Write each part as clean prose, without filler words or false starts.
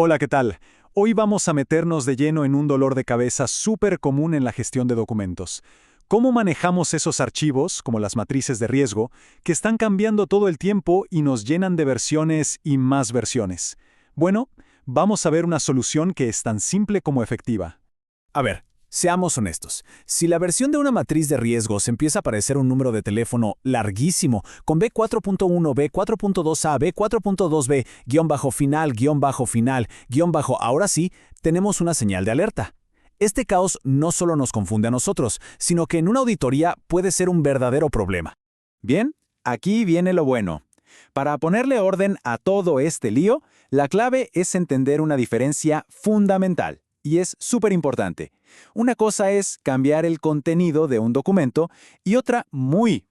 Hola, ¿qué tal? Hoy vamos a meternos de lleno en un dolor de cabeza súper común en la gestión de documentos. ¿Cómo manejamos esos archivos, como las matrices de riesgo, que están cambiando todo el tiempo y nos llenan de versiones y más versiones? Bueno, vamos a ver una solución que es tan simple como efectiva. A ver, seamos honestos. Si la versión de una matriz de riesgos empieza a aparecer un número de teléfono larguísimo, con B4.1, B4.2A, B4.2B, guión bajo final, guión bajo final, guión bajo, ahora sí, tenemos una señal de alerta. Este caos no solo nos confunde a nosotros, sino que en una auditoría puede ser un verdadero problema. Bien, aquí viene lo bueno. Para ponerle orden a todo este lío, la clave es entender una diferencia fundamental, y es súper importante. Una cosa es cambiar el contenido de un documento y otra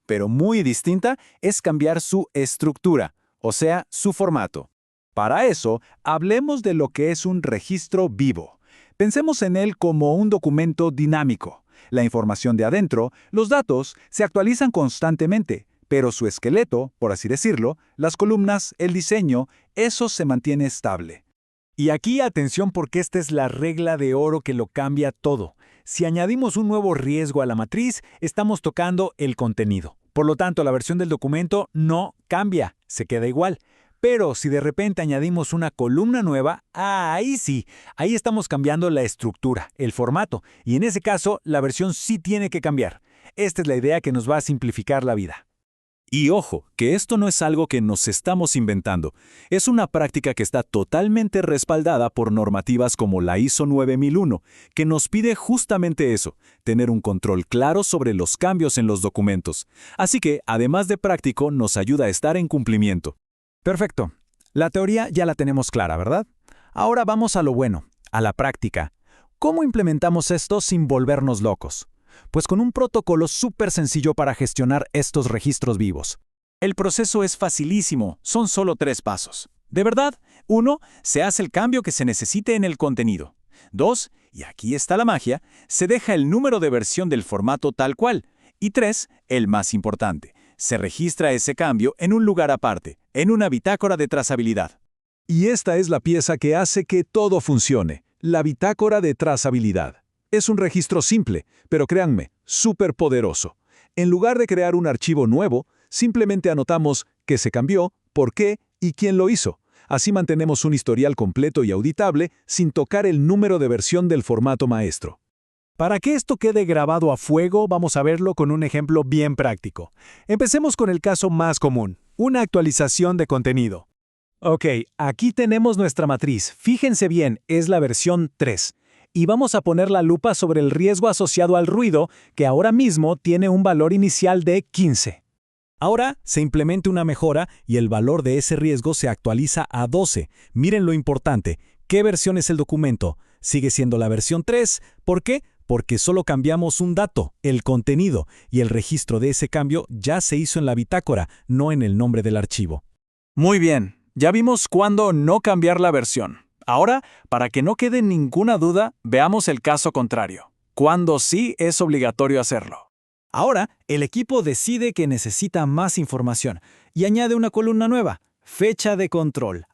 pero muy distinta es cambiar su estructura, o sea, su formato. Para eso, hablemos de lo que es un registro vivo. Pensemos en él como un documento dinámico. La información de adentro, los datos, se actualizan constantemente, pero su esqueleto, por así decirlo, las columnas, el diseño, eso se mantiene estable. Y aquí atención porque esta es la regla de oro que lo cambia todo. Si añadimos un nuevo riesgo a la matriz, estamos tocando el contenido. Por lo tanto, la versión del documento no cambia, se queda igual. Pero si de repente añadimos una columna nueva, ahí sí, ahí estamos cambiando la estructura, el formato, y en ese caso la versión sí tiene que cambiar. Esta es la idea que nos va a simplificar la vida. Y ojo, que esto no es algo que nos estamos inventando. Es una práctica que está totalmente respaldada por normativas como la ISO 9001, que nos pide justamente eso, tener un control claro sobre los cambios en los documentos. Así que, además de práctico, nos ayuda a estar en cumplimiento. Perfecto. La teoría ya la tenemos clara, ¿verdad? Ahora vamos a lo bueno, a la práctica. ¿Cómo implementamos esto sin volvernos locos? Pues con un protocolo súper sencillo para gestionar estos registros vivos. El proceso es facilísimo, son solo 3 pasos. De verdad, 1. Se hace el cambio que se necesite en el contenido. 2. Y aquí está la magia, se deja el número de versión del formato tal cual. Y 3. El más importante, se registra ese cambio en un lugar aparte, en una bitácora de trazabilidad. Y esta es la pieza que hace que todo funcione, la bitácora de trazabilidad. Es un registro simple, pero créanme, súper poderoso. En lugar de crear un archivo nuevo, simplemente anotamos qué se cambió, por qué y quién lo hizo. Así mantenemos un historial completo y auditable sin tocar el número de versión del formato maestro. Para que esto quede grabado a fuego, vamos a verlo con un ejemplo bien práctico. Empecemos con el caso más común, una actualización de contenido. Ok, aquí tenemos nuestra matriz. Fíjense bien, es la versión 3. Y vamos a poner la lupa sobre el riesgo asociado al ruido, que ahora mismo tiene un valor inicial de 15. Ahora se implementa una mejora y el valor de ese riesgo se actualiza a 12. Miren lo importante. ¿Qué versión es el documento? Sigue siendo la versión 3. ¿Por qué? Porque solo cambiamos un dato, el contenido, y el registro de ese cambio ya se hizo en la bitácora, no en el nombre del archivo. Muy bien, ya vimos cuándo no cambiar la versión. Ahora, para que no quede ninguna duda, veamos el caso contrario. Cuándo sí es obligatorio hacerlo. Ahora, el equipo decide que necesita más información y añade una columna nueva, fecha de control.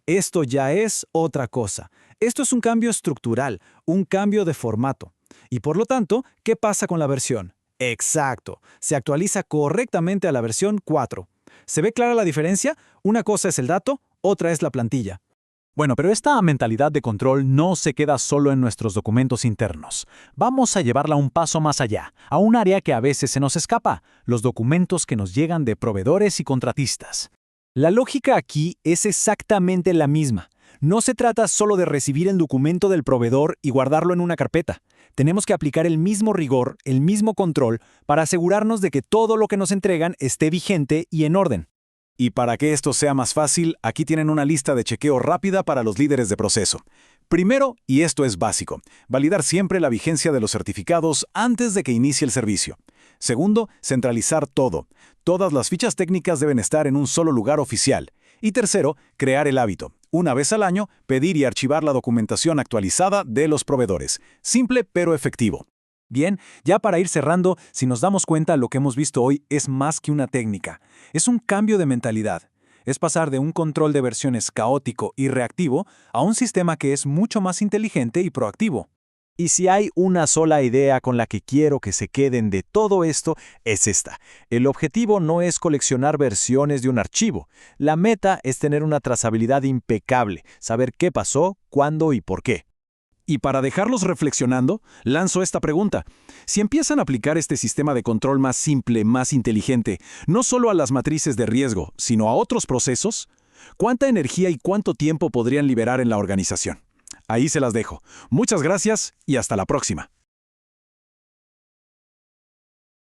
Esto ya es otra cosa. Esto es un cambio estructural, un cambio de formato. Y por lo tanto, ¿qué pasa con la versión? Exacto, se actualiza correctamente a la versión 4. ¿Se ve clara la diferencia? Una cosa es el dato, otra es la plantilla. Bueno, pero esta mentalidad de control no se queda solo en nuestros documentos internos. Vamos a llevarla un paso más allá, a un área que a veces se nos escapa, los documentos que nos llegan de proveedores y contratistas. La lógica aquí es exactamente la misma. No se trata solo de recibir el documento del proveedor y guardarlo en una carpeta. Tenemos que aplicar el mismo rigor, el mismo control, para asegurarnos de que todo lo que nos entregan esté vigente y en orden. Y para que esto sea más fácil, aquí tienen una lista de chequeo rápida para los líderes de proceso. Primero, y esto es básico, validar siempre la vigencia de los certificados antes de que inicie el servicio. Segundo, centralizar todo. Todas las fichas técnicas deben estar en un solo lugar oficial. Y tercero, crear el hábito. Una vez al año, pedir y archivar la documentación actualizada de los proveedores. Simple pero efectivo. Bien, ya para ir cerrando, si nos damos cuenta, lo que hemos visto hoy es más que una técnica. Es un cambio de mentalidad. Es pasar de un control de versiones caótico y reactivo a un sistema que es mucho más inteligente y proactivo. Y si hay una sola idea con la que quiero que se queden de todo esto, es esta. El objetivo no es coleccionar versiones de un archivo. La meta es tener una trazabilidad impecable, saber qué pasó, cuándo y por qué. Y para dejarlos reflexionando, lanzo esta pregunta. Si empiezan a aplicar este sistema de control más simple, más inteligente, no solo a las matrices de riesgo, sino a otros procesos, ¿cuánta energía y cuánto tiempo podrían liberar en la organización? Ahí se las dejo. Muchas gracias y hasta la próxima.